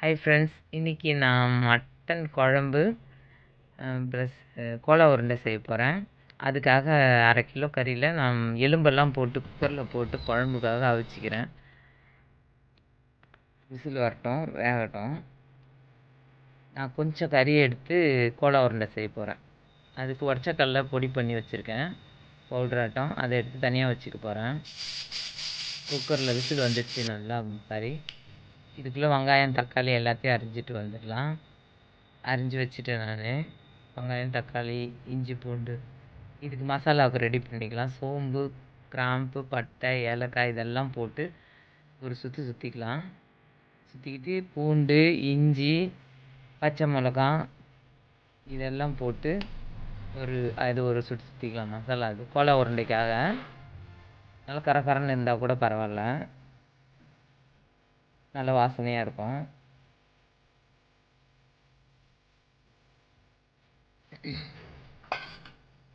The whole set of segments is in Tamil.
ஹாய் ஃப்ரெண்ட்ஸ், இன்றைக்கி நான் மட்டன் குழம்பு ப்ளஸ் கோலா உருண்டை செய்ய போகிறேன். அதுக்காக 1/2 கிலோ கறியில் நான் எலும்பெல்லாம் போட்டு குக்கரில் போட்டு குழம்புக்காக அவிச்சிக்கிறேன். விசில் வரட்டும், வேகட்டும். நான் கொஞ்சம் கறி எடுத்து கோலா உருண்டை செய்ய போகிறேன். அதுக்கு உடச்சக்கல்ல பொடி பண்ணி வச்சுருக்கேன், பவுட்ராட்டம். அதை எடுத்து தனியாக வச்சுக்க போகிறேன். குக்கரில் விசில் வந்துடுச்சு நல்லா கறி. இதுக்குள்ளே வெங்காயம் தக்காளி எல்லாத்தையும் அரிஞ்சிட்டு வந்துடலாம். அரிஞ்சு வச்சுட்டேன் நான். வெங்காயம் தக்காளி இஞ்சி பூண்டு இதுக்கு மசாலாவுக்கு ரெடி பண்ணிக்கலாம். சோம்பு கிராம்பு பட்டை ஏலக்காய் இதெல்லாம் போட்டு ஒரு சுற்றிக்கலாம். சுற்றிக்கிட்டு பூண்டு இஞ்சி பச்சை மிளகா இதெல்லாம் போட்டு ஒரு சுற்றிக்கலாம். மசாலா அது கோலா உருண்டைக்காக நல்லா கரகரன்னு இருந்தால் கூட பரவாயில்ல, நல்ல வாசனையாக இருக்கும்.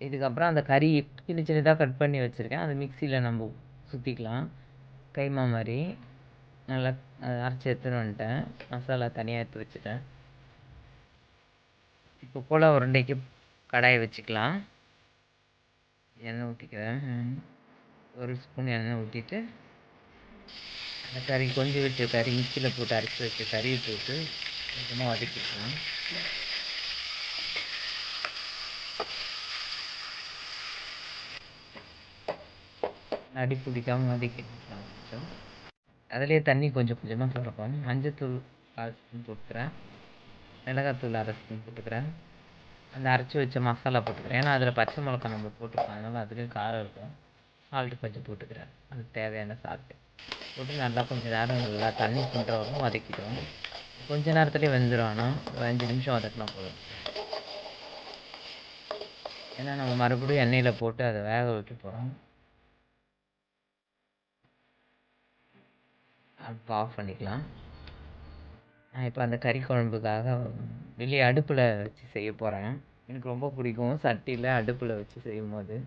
இதுக்கப்புறம் அந்த கறி சின்ன சின்னதாக கட் பண்ணி வச்சுருக்கேன், அது மிக்சியில் நம்ம சுற்றிக்கலாம். கைமா மாதிரி நல்லா அரைச்சி எடுத்துன்னு வந்துட்டேன். மசாலா தனியாக எடுத்து வச்சுட்டேன். இப்போ கோலா உருண்டைக்கு கடாயை வச்சுக்கலாம். எண்ணெய் ஊற்றிக்கிறேன். 1 ஸ்பூன் எண்ணெய் ஊற்றிட்டு அந்த கறி கொஞ்சம் வச்ச கறி மிக்சியில் போட்டு அரைச்சி வச்ச கறியை போட்டு கொஞ்சமாக வதக்கிக்கலாம். அடி பிடிக்காமல் வதக்கிக்கலாம். கொஞ்சம் அதிலே தண்ணி கொஞ்சம் கொஞ்சமாக திறக்கும். மஞ்சத்தூள் 1/4 ஸ்பூன் போட்டுக்கிறேன். மிளகாத்தூள் 1/2 ஸ்பூன் போட்டுக்கிறேன். அந்த அரைச்சி வச்ச மசாலா போட்டுக்கிறேன். ஏன்னா அதில் பச்சை மிளகா நம்ம போட்டுக்கலாம், அதனால் அதுலேயும் காரம் இருக்கும். சால்ட்டு கொஞ்சம் போட்டுக்கிறேன், அதுக்கு தேவையான சால்ட்டு போட்டு நல்லா கொஞ்சம் நேரம் நல்லா தண்ணி கொண்டு வரணும் வதக்கிட்டோம். கொஞ்ச நேரத்துலேயே வெந்துடும். ஆனால் ஒரு 5 நிமிஷம் வதக்கலாம் போதும். ஏன்னா நம்ம மறுபடியும் எண்ணெயில் போட்டு அதை வேக வைக்க போகிறோம். அடுப்பு ஆஃப் பண்ணிக்கலாம். நான் இப்போ அந்த கறி குழம்புக்காக வெளியே அடுப்பில் வச்சு செய்ய போகிறேன். எனக்கு ரொம்ப பிடிக்கும் சட்டியில் அடுப்பில் வச்சு செய்யும் போது.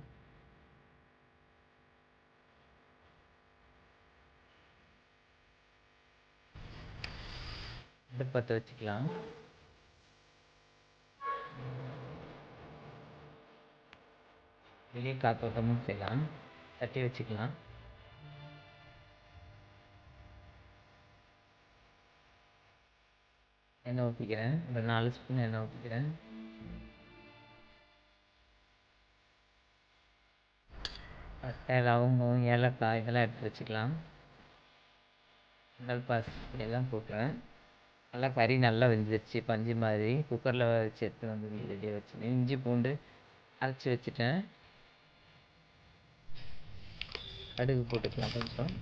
அடுப்பு பற்ற வச்சுக்கலாம். வெளியே காத்தோட்டமும் செய்யலாம். தட்டி வச்சுக்கலாம். எண்ணெய் ஊற்றிக்கிறேன். ஒரு 4 ஸ்பூன் எண்ணெய் ஊற்றிக்கிறேன். பட்டை லவங்கம் ஏலக்காய் இதெல்லாம் எடுத்து வச்சுக்கலாம். பாசி இதெல்லாம் போட்டுறேன். நல்லா கறி நல்லா வெந்துருச்சு, பஞ்சு மாதிரி. குக்கரில் வச்சு எடுத்து வந்து ரெடியாக வச்சு இஞ்சி பூண்டு அரைச்சி வச்சுட்டேன். கடுகு போட்டுக்கலாம். கொஞ்சம்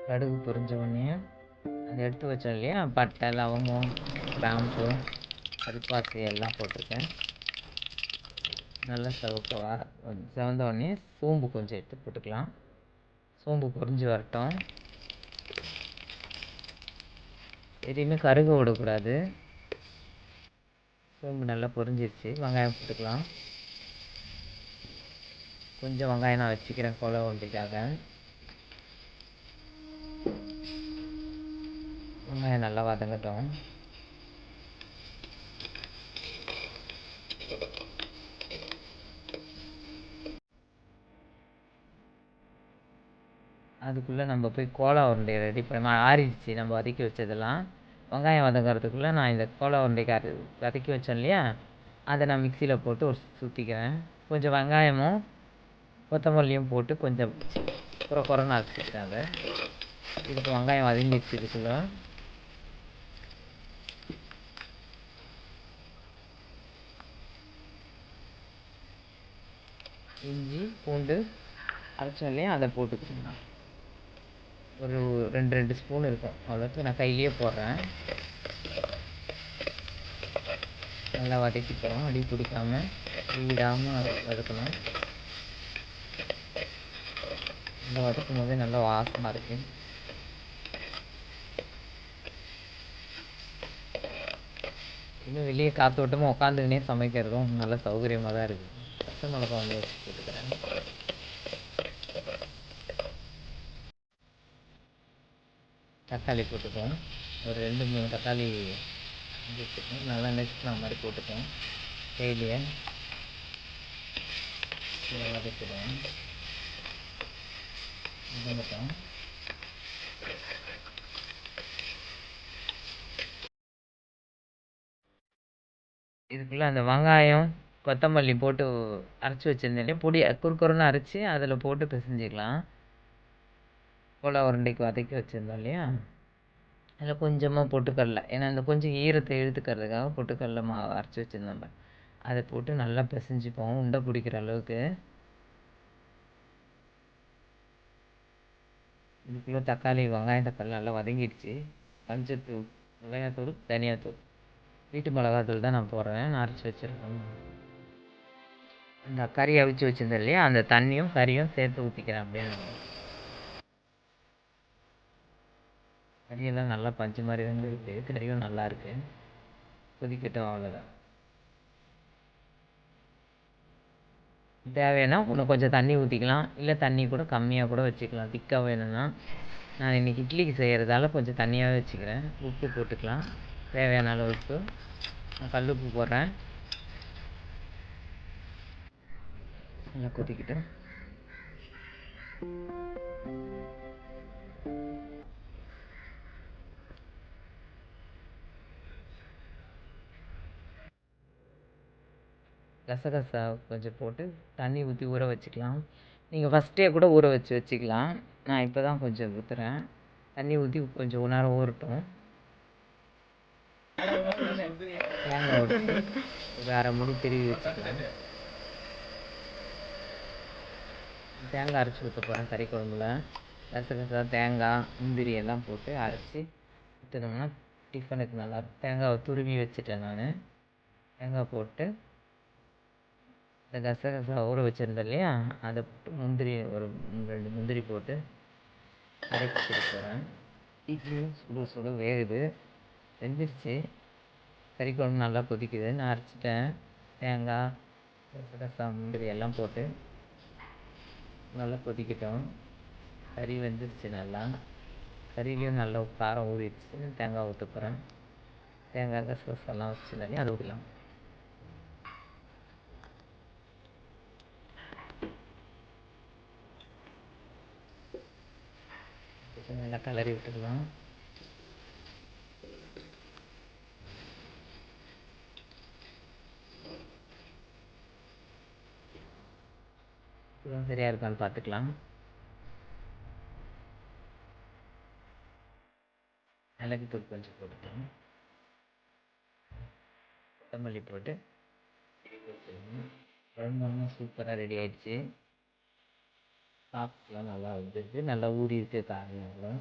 கடுகு பொரிஞ்ச உடனே அதை எடுத்து வச்சோம் இல்லையா, பட்டை லவங்கம் கிராம்பு கருப்பாசி எல்லாம் போட்டிருக்கேன். நல்லா செவந்த உடனே சோம்பு கொஞ்சம் எடுத்து போட்டுக்கலாம். சோம்பு பொரிஞ்சு வரட்டும். எதையுமே கருக விடக்கூடாது. சோம்பு நல்லா பொரிஞ்சிருச்சு. வெங்காயம் போட்டுக்கலாம். கொஞ்சம் வெங்காயம் நான் வச்சுக்கிறேன் கோலா உருண்டைக்காக. வெங்காயம் நல்லா வதங்கட்டும். அதுக்குள்ளே நம்ம போய் கோலா உருண்டையை ரெடி பண்ணி ஆறிடுச்சு. நம்ம வதக்கி வச்சதெல்லாம் வெங்காயம் வதங்கிறதுக்குள்ளே நான் இந்த கோலா உருண்டைக்கு வதக்கி வச்சேன் இல்லையா, அதை நான் மிக்சியில் போட்டு ஒரு சுற்றிக்கிறேன். கொஞ்சம் வெங்காயமும் கொத்தமல்லியும் போட்டு கொஞ்சம் குறைன்னு அரைச்சிக்கிறேன். அதை இதுக்கு வெங்காயம் வதங்கிடுச்சு. இதுக்குள்ளே இஞ்சி பூண்டு அரைச்சோம் இல்லையா, அதை போட்டுக்கிறேன். ஒரு 2 ஸ்பூன் இருக்கும், அவ்வளோக்கு நான் கையிலேயே போடுறேன். நல்லா வதக்கிக்கிறோம், அடி பிடிக்காமல் விடாமல் வதக்கணும். நல்லா வதக்கும் போதே நல்லா வாசமாக இருக்குது. இன்னும் வெளியே காத்தோட்டமாக உட்காந்துக்கினே சமைக்கிறதும் நல்ல சௌகரியமாக தான் இருக்குது. பச்சை மிளகா வந்து வச்சு போட்டுக்கிறேன். தக்காளி போட்டுப்போம். ஒரு 2, 3 தக்காளி வச்சுப்போம். நல்லா நெசுக்கிற மாதிரி போட்டுப்போம். டெய்லியே இதை வதக்கிடுவோம். வதங்கட்டும். இதுக்குள்ளே அந்த வெங்காயம் கொத்தமல்லி போட்டு அரைச்சி வச்சுருந்தேன் பொடி குறுக்குறுன்னு அரைச்சி அதில் போட்டு பிசைஞ்சிக்கலாம். கோலா உருண்டைக்கு வதக்கி வச்சுருந்தோம் இல்லையா, அதில் கொஞ்சமாக பொட்டுக்கடலை, ஏன்னா இந்த கொஞ்சம் ஈரத்தை இழுத்துக்கிறதுக்காக பொட்டுக்கடலை மாவு அரைச்சி வச்சுருந்தோம். அதை போட்டு நல்லா பிசைஞ்சிப்போம் உண்டை பிடிக்கிற அளவுக்கு. இதுக்குள்ளே தக்காளி வெங்காயம் தக்காளி நல்லா வதங்கிடுச்சு. மஞ்சத்தூள், மிளகாத்தூள், தனியாத்தூள், வீட்டு மிளகாத்தூள் தான் நான் போடுறேன். நான் அரைச்சி வச்சுருக்கேன். இந்த கறி அவிச்சு வச்சுருந்தேன் இல்லையா, அந்த தண்ணியும் கறியும் சேர்த்து ஊற்றிக்கிறேன். அப்படியே கறியெல்லாம் நல்லா பஞ்சு மாதிரி வந்துருக்கு. கறியும் நல்லா இருக்கு. கொதிக்கட்டும், அவ்வளோதான். தேவைன்னா இன்னும் கொஞ்சம் தண்ணி ஊற்றிக்கலாம், இல்லை தண்ணி கூட கம்மியாக கூட வச்சுக்கலாம். திக்காக வேணும்னா, நான் இன்றைக்கி இட்லிக்கு செய்கிறதால கொஞ்சம் தண்ணியாகவே வச்சுக்கிறேன். உப்பு போட்டுக்கலாம், தேவையான அளவு உப்பு. நான் கல் உப்பு போடுறேன். நல்லா கொதிக்கிட்டு கசகசா கொஞ்சம் போட்டு தண்ணி ஊற்றி ஊற வச்சுக்கலாம். நீங்கள் ஃபஸ்ட்டே கூட ஊற வச்சுக்கலாம். நான் இப்போ தான் கொஞ்சம் ஊற்றுறேன். தண்ணி ஊற்றி கொஞ்சம் நேரம் ஊறட்டும். தேங்காய் ஊற்றி ஒரு அரை மூடி திருவி வச்சுக்கலாம். தேங்காய் அரைச்சி ஊற்ற போகிறேன் கறி குழம்புல. கசகசா, தேங்காய், முந்திரி எல்லாம் போட்டு அரைச்சி ஊற்றினோம்னா டிஃபனுக்கு நல்லாயிருக்கும். தேங்காவை துருவி வச்சுட்டேன் நான். தேங்காய் போட்டு இந்த கசகசா ஊற வச்சுருந்தேன் இல்லையா, அதை போட்டு முந்திரி ஒரு 2 முந்திரி போட்டு அரைச்சி போகிறேன். இட்லியும் சுடு சுடு வேகுது, வெந்துருச்சு. கறி குழம்பு நல்லா கொதிக்குது. நான் அரைச்சிட்டேன். தேங்காய், கசகசா, முந்திரி எல்லாம் போட்டு நல்லா கொதிக்கட்டும். கறி வெந்துருச்சு நல்லா. கறிலையும் நல்லா காரம் ஊறிடுச்சு. தேங்காய் ஊற்ற போகிறேன். தேங்காய் கசகசாலாம் வச்சுருந்தேன், அதை ஊற்றலாம். நல்லா கிளறி விட்டுக்கலாம். சரியாக இருக்கான்னு பார்த்துக்கலாம். மிளகுத்தூள் கொஞ்சம் போட்டுக்கலாம், கொத்தமல்லி போட்டு குழம்பு சூப்பராக ரெடி ஆயிடுச்சு. சாப்பிட்டுலாம் நல்லா வந்துருக்கு, நல்லா ஊறி இருக்கு காரம்.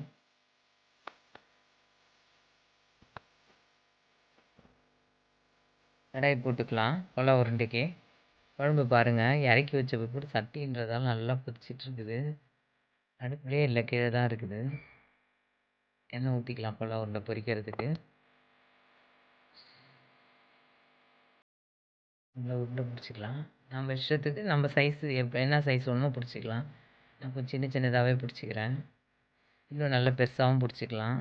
கடாய் போட்டுக்கலாம். கோலா உருண்டைக்கு குழம்பு பாருங்கள், இறக்கி வச்ச போட்டு சட்டின்றதால நல்லா கொதிச்சிட்டு இருக்குது. அடுப்புலேயே இல்லை, கீழே தான் இருக்குது. எண்ணெய் ஊற்றிக்கலாம் கோலா உருண்டை பொரிக்கிறதுக்கு. நல்லா உருண்டை பிடிச்சிக்கலாம். நம்ம இஷ்டத்துக்கு நம்ம சைஸு என்ன சைஸ் வேணுமோ பிடிச்சிக்கலாம். நான் கொஞ்சம் சின்ன சின்னதாகவே பிடிச்சிக்கிறேன். இன்னும் நல்லா பெருசாகவும் பிடிச்சிக்கலாம்.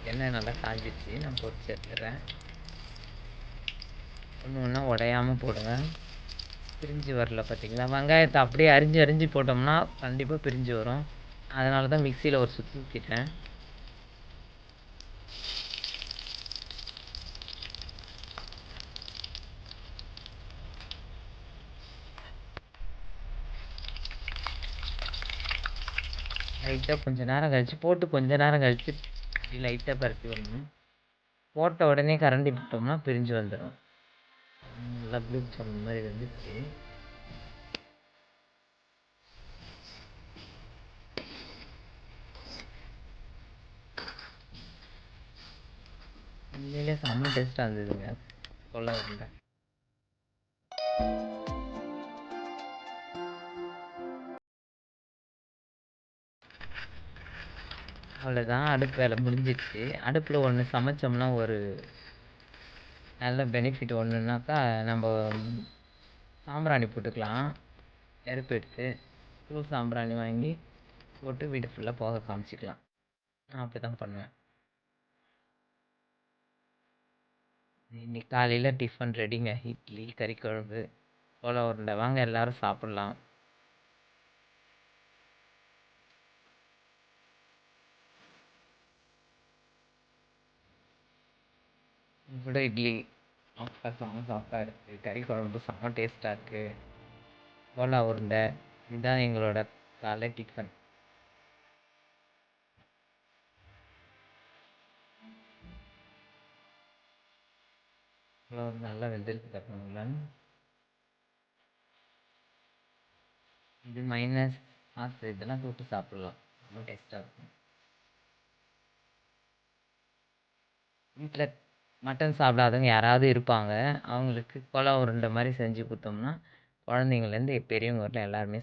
எண்ணெய் நல்லா காஞ்சிடுச்சு, நான் பொரிச்சு எடுத்துடுறேன். ஒன்று ஒன்றா உடையாமல் போடுங்க. பிரிஞ்சு வரல பார்த்தீங்களா? வெங்காயத்தை அப்படியே அரிஞ்சு அரிஞ்சு போட்டோம்னா கண்டிப்பாக பிரிஞ்சு வரும். அதனால தான் மிக்சியில் ஒரு சுற்றி ஊற்றிட்டேன். லைட்டாக கொஞ்சம் நேரம் கழித்து போட்டு கொஞ்சம் நேரம் கழித்து இப்படி லைட்டாக பரப்பி விடணும். போட்ட உடனே கரண்டி விட்டோம்னா பிரிஞ்சு வந்துடும். நல்லா ப்ளூ சொன்ன மாதிரி வந்துச்சு. உண்மையிலே செம்ம டேஸ்ட்டாக இருந்ததுங்க கோலா உருண்டை. அவ்வளோதான், அடுப்பு வேலை முடிஞ்சிடுச்சு. அடுப்பில் ஒன்று சமைச்சோம்னா ஒரு நல்ல பெனிஃபிட் ஒன்றுனாக்கா, நம்ம சாம்பிராணி போட்டுக்கலாம். நெருப்பு எடுத்து தூள் சாம்பிராணி வாங்கி போட்டு வீடு ஃபுல்லாக போக காமிச்சிக்கலாம். நான் அப்படி தான் பண்ணுவேன். இன்னைக்கு காலையில் டிஃபன் ரெடிங்க. இட்லி, கறி குழம்பு, கோலா உருண்டை. வாங்க எல்லாரும் சாப்பிட்லாம். கூட இட்லி சாஃப்டாக இருக்குது. கறி குழம்பு செம்ம டேஸ்ட்டாக இருக்குது. கோலா உருண்டை. இதுதான் எங்களோட காலை டிஃபன். இவ்வளோ நல்லா வெந்திருக்கு பார்த்தீங்களா? இது மைனஸ் சாஸ் இதெல்லாம் போட்டு சாப்பிடலாம். ரொம்ப டேஸ்ட்டாக இருக்கும். வீட்டில் மட்டன் சாப்பிடாதவங்க யாராவது இருப்பாங்க. அவங்களுக்கு கோலா உருண்டை மாதிரி செஞ்சு கொடுத்தோம்னா குழந்தைங்கள்லேருந்து பெரியவங்க வரல எல்லாருமே